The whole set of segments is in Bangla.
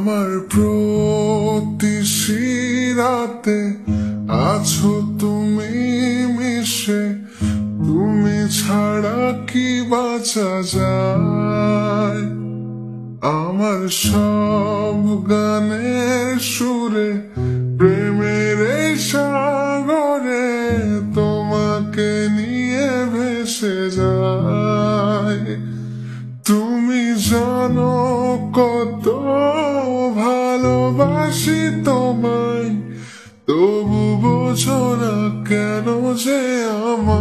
আমার প্রতি শিরাতে আছো তুমি মিশে, তুমি ছাড়া কি বাঁচা যায়। আমার সব গানের সুরে প্রেমের এই সাগরে তোমাকে নিয়ে ভেসে যায়। তুমি জানো কত ভালোবাসি তোমায়, তবু বোঝো না কেন যে আমায়।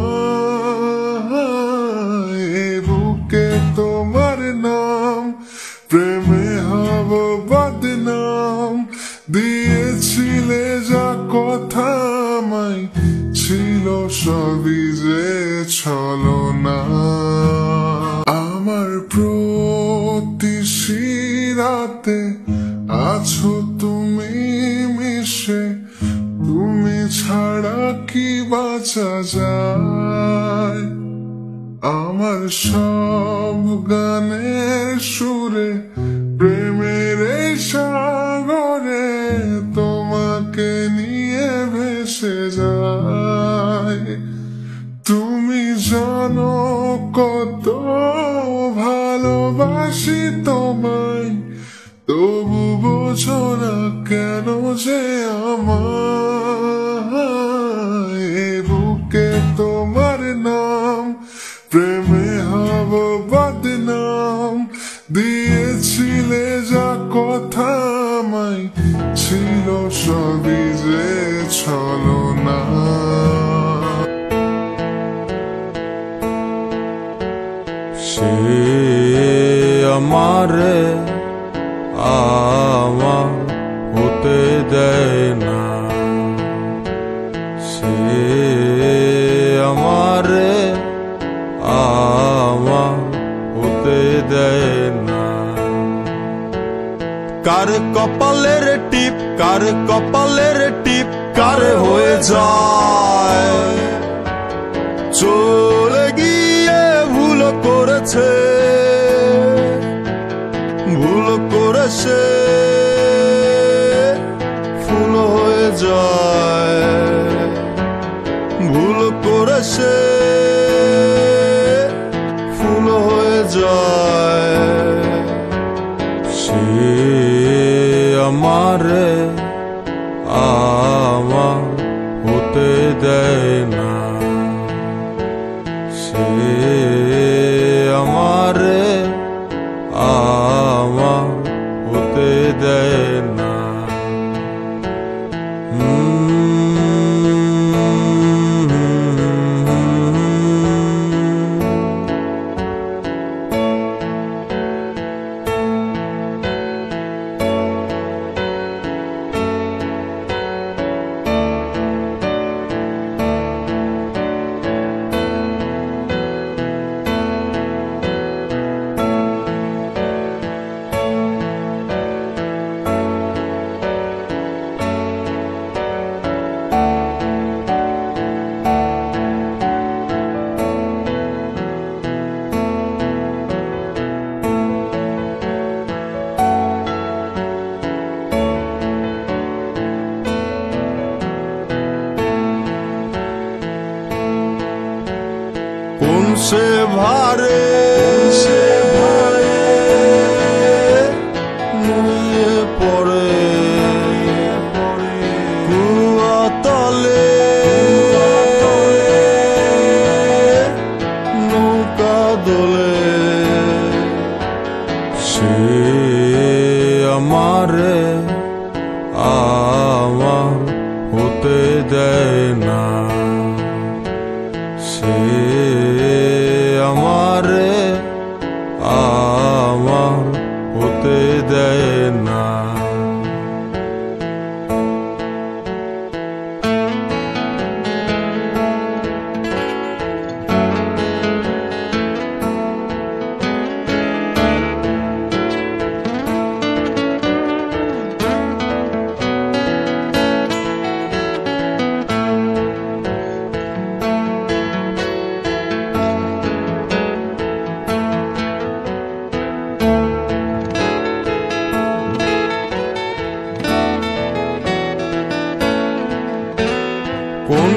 বুকে তোমার নাম, প্রেমে হব বদনাম, দিয়েছিলে যা কথা আমায়, ছিল সবই যে ছলনা। আমার প্রতি শিরাতে আছো তুমি মিশে, তুমি ছাড়া কি বাঁচা যায়। আমার সব গানের সুরে প্রেমের এই সাগরে তোমাকে নিয়ে ভেসে যায়। তুমি জানো কত ভালোবাসি তোমায়, তবু বোঝো না কেন যে আমায়। বুকে তোমার নাম, প্রেমে হব বদনাম, দিয়েছিলে যা কথা আমায়, ছিল সবই যে ছলনা। সে আমারে আমার হতে দেয় না, সে আমারে আমার হতে দেয় না। কার কপালের টিপ, কার কপালের টিপ কার হয়ে যায়, চলে গিয়ে ভুল করেছে, ভুল করেছে, ফুল হয়ে যায়, ভুল করেছে, ফুল হয়ে যায়। সে আমারে আমার হতে দেয় না, সে আমারে আমার হতে দেয় না। সে ভারে নুয়ে পড়ে কুয়া তলে, নৌকা দোলে। সে আমারে আমার হতে দেয় না, সে আমারে আমার হতে দেয় না।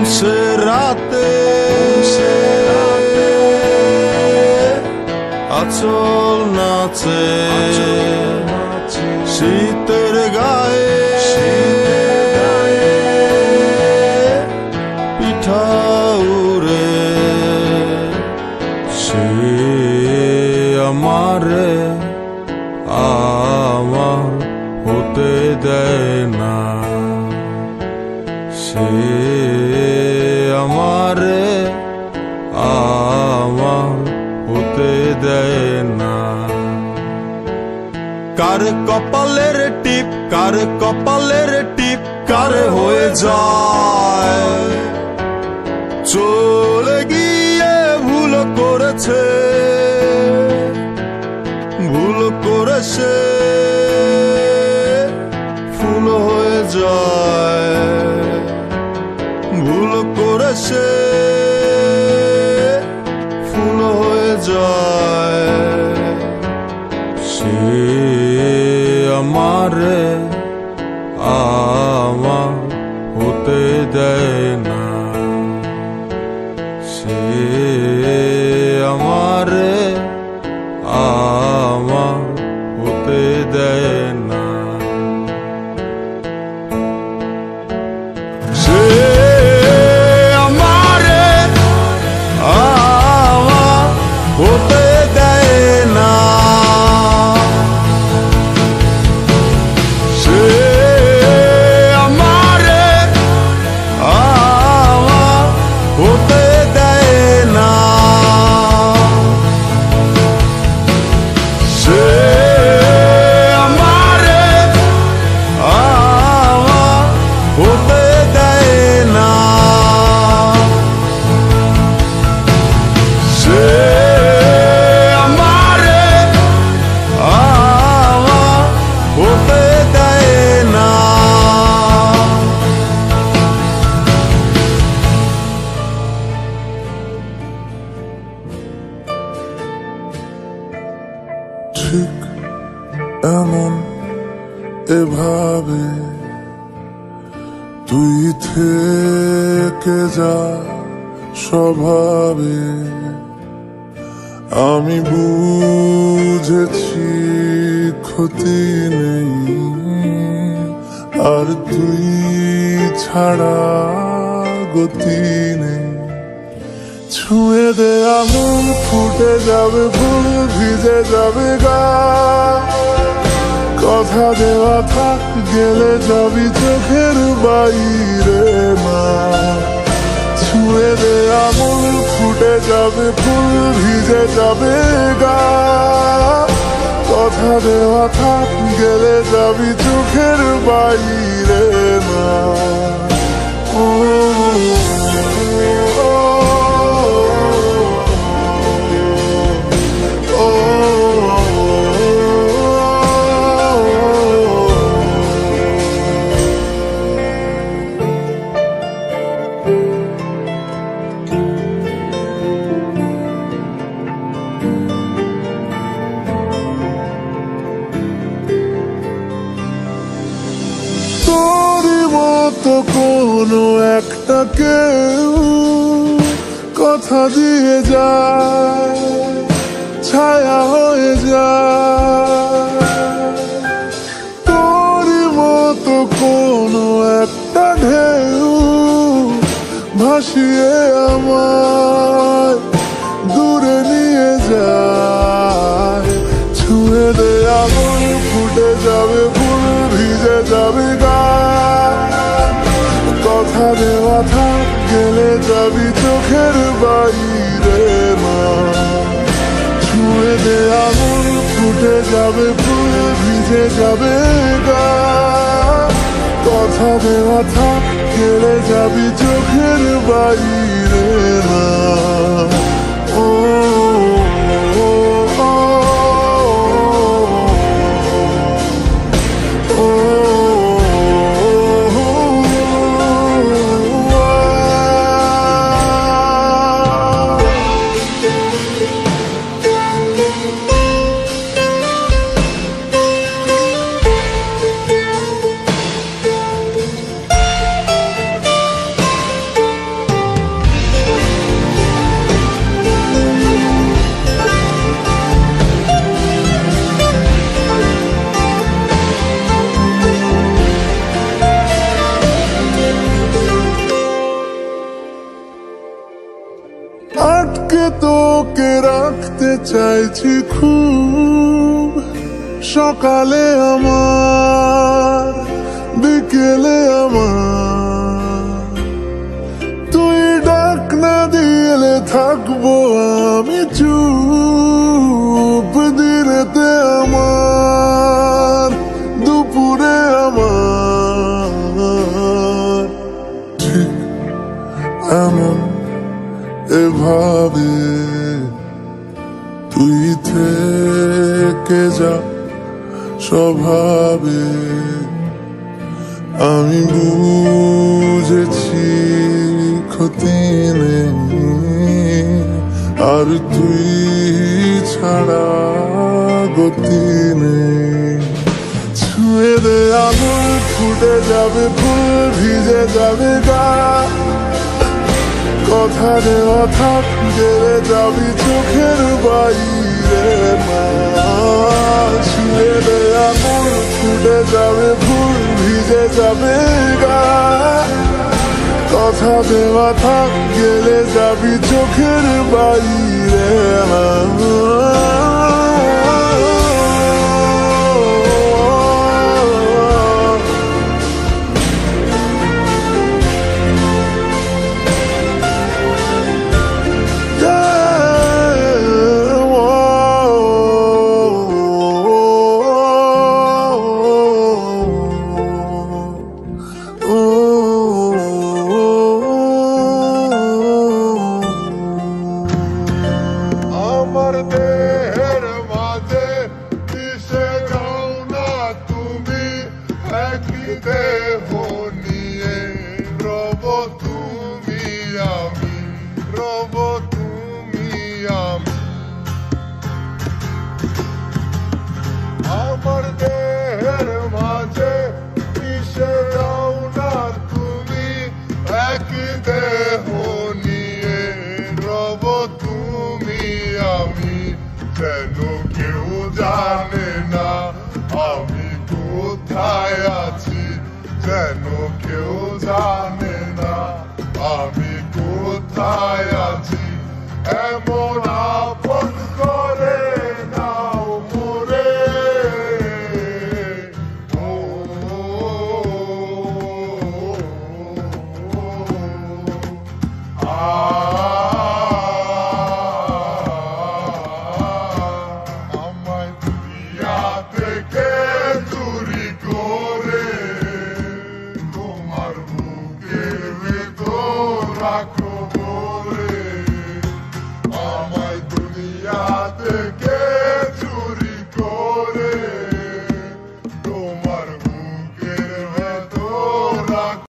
সে রাতে আচল নাচে শীতের গায়ে পিঠা উড়ে সে আমারে আমার হতে দেয় না সে আমারে আমার হতে দেয় না কার কপালের টিপ কার কপালের টিপ কার হয়ে যায় চলে গিয়ে ভুল করেছে ভুল করেছে ফুল হয়ে যায় ভুল করেছে ফুল হয়ে যায় সে আমারে আমার হতে দেয় না সে আমারে আমার হতে দেয় না সে আমারে আমার হতে দেয় না সে আমারে আমার হতে দেয় না সে আমারে আমার হতে দেয় না সে আমারে আমার হতে দেয় না ঠিক এমন এভাবে তুই থেকে যা স্বভাবে আমি বুঝেছি ক্ষতি নেই আর তুই ছাড়া গতি নেই ছুঁয়ে দে আঙুল ফুটে যাবে ফুল ভিজে যাবে গা কথা দেওয়া থাক গেলে যাবি চোখের বাইরে মা ছুঁয়ে দে আঙুল ফুটে যাবে ফুল ভিজে যাবে গা কথা দেওয়া থাক গেলে যাবি চোখের বাইরে মা ও তো কোনো একটা কেউ কথা দিয়ে যায় ছায়া হয়ে যায় তোর মতো কোনো একটা ঢেউ ভাসিয়ে আমায় দূরে নিয়ে যায় ছুঁয়ে দে আঙুল ফুটে যাবে ফুল ভিজে যাবে গা কথা দেওয়া থাক গেলে যাবি চোখের বাইরে মা ছুঁয়ে দে আঙুল ফুটে যাবে ফুল ভিজে যাবে গা কথা দেওয়া থাক গেলে যাবি চোখের বাইরে মা ও চাইছি খুব, সকালে আমার বিকেলে আমার, তুই ডাক না দিলে থাকবো আমি চুপ, দিনেতে আমার দুপুরে আমার, ঠিক এমন এভাবে তুই থেকে যা স্বভাবে। আমি বুঝেছি ক্ষতি নেই, আর তুই ছাড়া গতি নেই। ছুঁয়ে দে আঙুল, ফুটে যাবে ফুল, ভিজে যাবে গা, কথা দেওয়া থাক, গেলে যাবি চোখের বাইরে মা। ছুঁয়ে দে আঙুল, ফুটে যাবে ফুল, ভিজে যাবে গা, কথা দেওয়া থাক, গেলে যাবি চোখের বাইরে মা। আমার দেহের মাঝে মিশে যাও না তুমি, একই দেহ নিয়ে রব তুমি আমি, রব তুমি আমি। আমার দেহের মাঝে মিশে যাও না তুমি, একই দেহ নিয়ে রব তুমি আমি। যেন কেউ জানে না আমি কোথায় আছি, যেন কেউ জানে না আমি কোথায় আছি। এমন আপন করে নাও মোরে, আমায় দুনিয়া থেকে চুরি করে তোমার বুকের ভেতর রাখো।